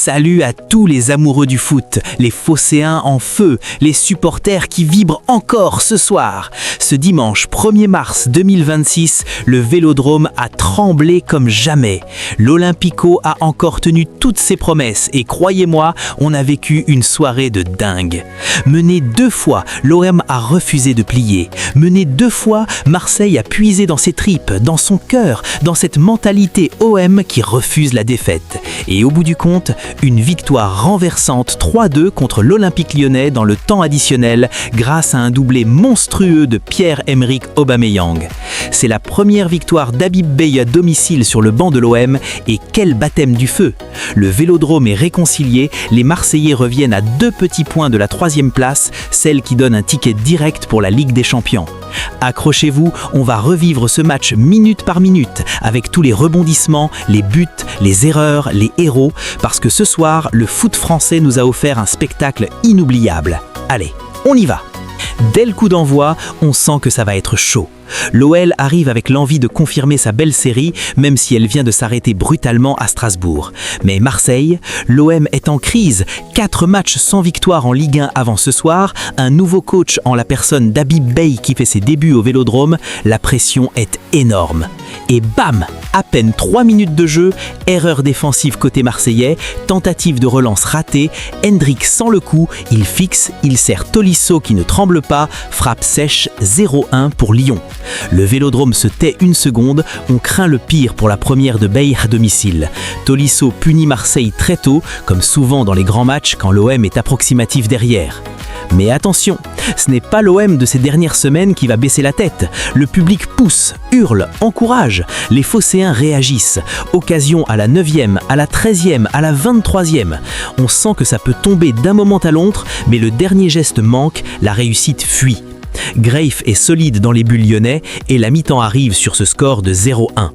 Salut à tous les amoureux du foot, les phocéens en feu, les supporters qui vibrent encore ce soir. Ce dimanche 1er mars 2026, le Vélodrome a tremblé comme jamais. L'Olympico a encore tenu toutes ses promesses et croyez-moi, on a vécu une soirée de dingue. Mené 2 fois, l'OM a refusé de plier. Mené 2 fois, Marseille a puisé dans ses tripes, dans son cœur, dans cette mentalité OM qui refuse la défaite. Et au bout du compte, une victoire renversante 3-2 contre l'Olympique Lyonnais dans le temps additionnel grâce à un doublé monstrueux de Pierre-Emerick Aubameyang. C'est la première victoire d'Habib Beye à domicile sur le banc de l'OM et quel baptême du feu! Le Vélodrome est réconcilié, les Marseillais reviennent à 2 petits points de la 3e place, celle qui donne un ticket direct pour la Ligue des Champions. Accrochez-vous, on va revivre ce match minute par minute avec tous les rebondissements, les buts, les erreurs, les héros, parce que ce soir, le foot français nous a offert un spectacle inoubliable. Allez, on y va! Dès le coup d'envoi, on sent que ça va être chaud. L'OL arrive avec l'envie de confirmer sa belle série, même si elle vient de s'arrêter brutalement à Strasbourg. Mais Marseille, l'OM est en crise. 4 matchs sans victoire en Ligue 1 avant ce soir, un nouveau coach en la personne d'Habib Beye qui fait ses débuts au Vélodrome, la pression est énorme. Et bam! À peine 3 minutes de jeu, erreur défensive côté marseillais, tentative de relance ratée, Hendrick sans le coup, il fixe, il sert Tolisso qui ne tremble pas, frappe sèche 0-1 pour Lyon. Le Vélodrome se tait une seconde, on craint le pire pour la première de Beye à domicile. Tolisso punit Marseille très tôt, comme souvent dans les grands matchs quand l'OM est approximatif derrière. Mais attention, ce n'est pas l'OM de ces dernières semaines qui va baisser la tête. Le public pousse, hurle, encourage. Les phocéens réagissent. Occasion à la 9e, à la 13e, à la 23e. On sent que ça peut tomber d'un moment à l'autre, mais le dernier geste manque, la réussite fuit. Greif est solide dans les buts lyonnais et la mi-temps arrive sur ce score de 0-1.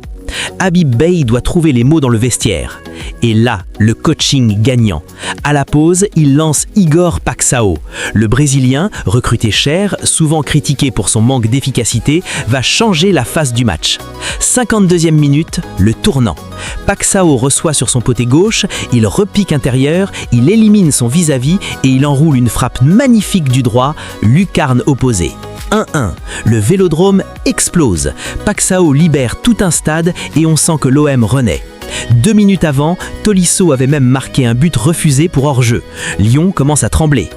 Habib Beye doit trouver les mots dans le vestiaire. Et là, le coaching gagnant. À la pause, il lance Igor Paixão. Le Brésilien, recruté cher, souvent critiqué pour son manque d'efficacité, va changer la face du match. 52e minute, le tournant. Paixão reçoit sur son côté gauche, il repique intérieur, il élimine son vis-à-vis et il enroule une frappe magnifique du droit, lucarne opposée. 1-1. Le Vélodrome explose. Paixão libère tout un stade et on sent que l'OM renaît. 2 minutes avant, Tolisso avait même marqué un but refusé pour hors-jeu. Lyon commence à trembler.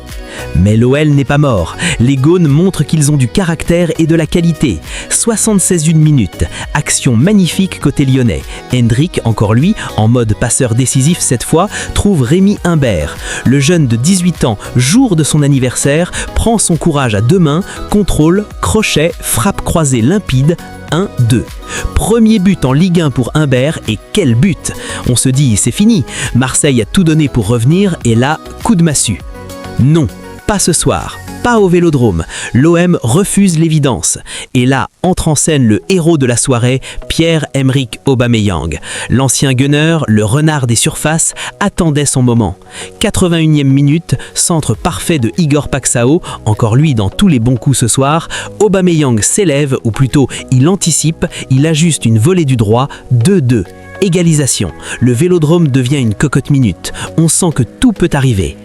Mais l'OL n'est pas mort. Les Gaunes montrent qu'ils ont du caractère et de la qualité. 76 minutes. Action magnifique côté lyonnais. Hendrick, encore lui, en mode passeur décisif cette fois, trouve Rémi Humbert. Le jeune de 18 ans, jour de son anniversaire, prend son courage à 2 mains, contrôle, crochet, frappe croisée limpide, 1-2. Premier but en Ligue 1 pour Humbert et quel but! On se dit c'est fini, Marseille a tout donné pour revenir et là, coup de massue. Non, pas ce soir, pas au Vélodrome. L'OM refuse l'évidence. Et là, entre en scène le héros de la soirée, Pierre-Emerick Aubameyang. L'ancien gunner, le renard des surfaces, attendait son moment. 81e minute, centre parfait de Igor Paixão, encore lui dans tous les bons coups ce soir. Aubameyang s'élève, ou plutôt il anticipe, il ajuste une volée du droit, 2-2. Égalisation. Le Vélodrome devient une cocotte minute. On sent que tout peut arriver.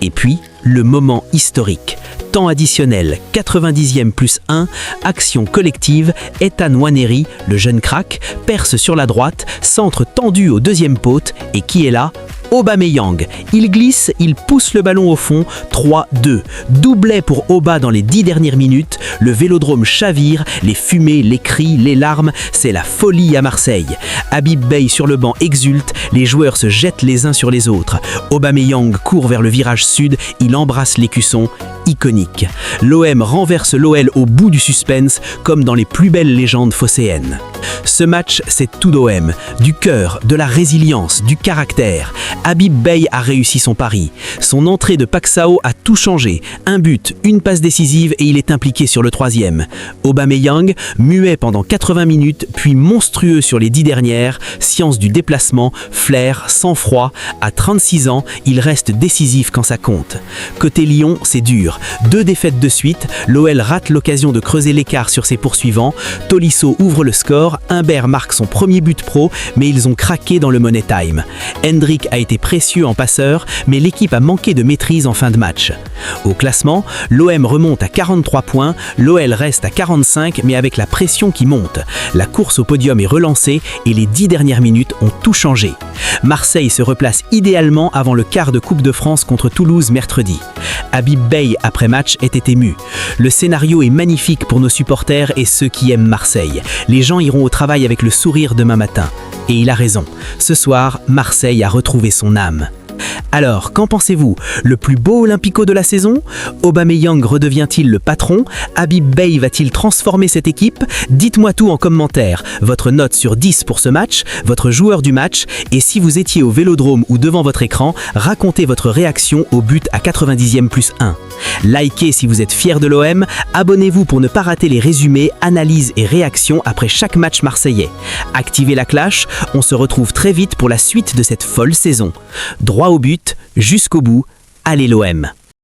Et puis, le moment historique. Temps additionnel, 90e plus 1, action collective, Ethan Nwaneri, le jeune crack, perce sur la droite, centre tendu au 2e pote, et qui est là? Aubameyang. Il glisse, il pousse le ballon au fond, 3-2. Doublet pour Auba dans les 10 dernières minutes, le Vélodrome chavire, les fumées, les cris, les larmes, c'est la folie à Marseille. Habib Beye sur le banc exulte, les joueurs se jettent les uns sur les autres. Aubameyang court vers le virage sud, il embrasse l'écusson, iconique. L'OM renverse l'OL au bout du suspense, comme dans les plus belles légendes phocéennes. Ce match, c'est tout d'OM, du cœur, de la résilience, du caractère. Habib Beye a réussi son pari. Son entrée de Paixão a tout changé. Un but, une passe décisive et il est impliqué sur le 3e. Aubameyang, muet pendant 80 minutes, puis monstrueux sur les 10 dernières, science du déplacement, flair, sang-froid. À 36 ans, il reste décisif quand ça compte. Côté Lyon, c'est dur. 2 défaites de suite, l'OL rate l'occasion de creuser l'écart sur ses poursuivants. Tolisso ouvre le score, Alors, Humbert marque son premier but pro, mais ils ont craqué dans le Money Time. Hendrick a été précieux en passeur, mais l'équipe a manqué de maîtrise en fin de match. Au classement, l'OM remonte à 43 points, l'OL reste à 45, mais avec la pression qui monte. La course au podium est relancée et les 10 dernières minutes ont tout changé. Marseille se replace idéalement avant le quart de Coupe de France contre Toulouse mercredi. Habib Beye, après match, était ému. Le scénario est magnifique pour nos supporters et ceux qui aiment Marseille. Les gens iront au travail avec le sourire demain matin. Et il a raison. Ce soir, Marseille a retrouvé son âme. Alors, qu'en pensez-vous? Le plus beau Olympico de la saison? Aubameyang redevient-il le patron? Habib Beye va-t-il transformer cette équipe? Dites-moi tout en commentaire. Votre note sur 10 pour ce match, votre joueur du match, et si vous étiez au Vélodrome ou devant votre écran, racontez votre réaction au but à 90e plus 1. Likez si vous êtes fier de l'OM, abonnez-vous pour ne pas rater les résumés, analyses et réactions après chaque match marseillais. Activez la cloche, on se retrouve très vite pour la suite de cette folle saison. Droit au but, jusqu'au bout, allez l'OM!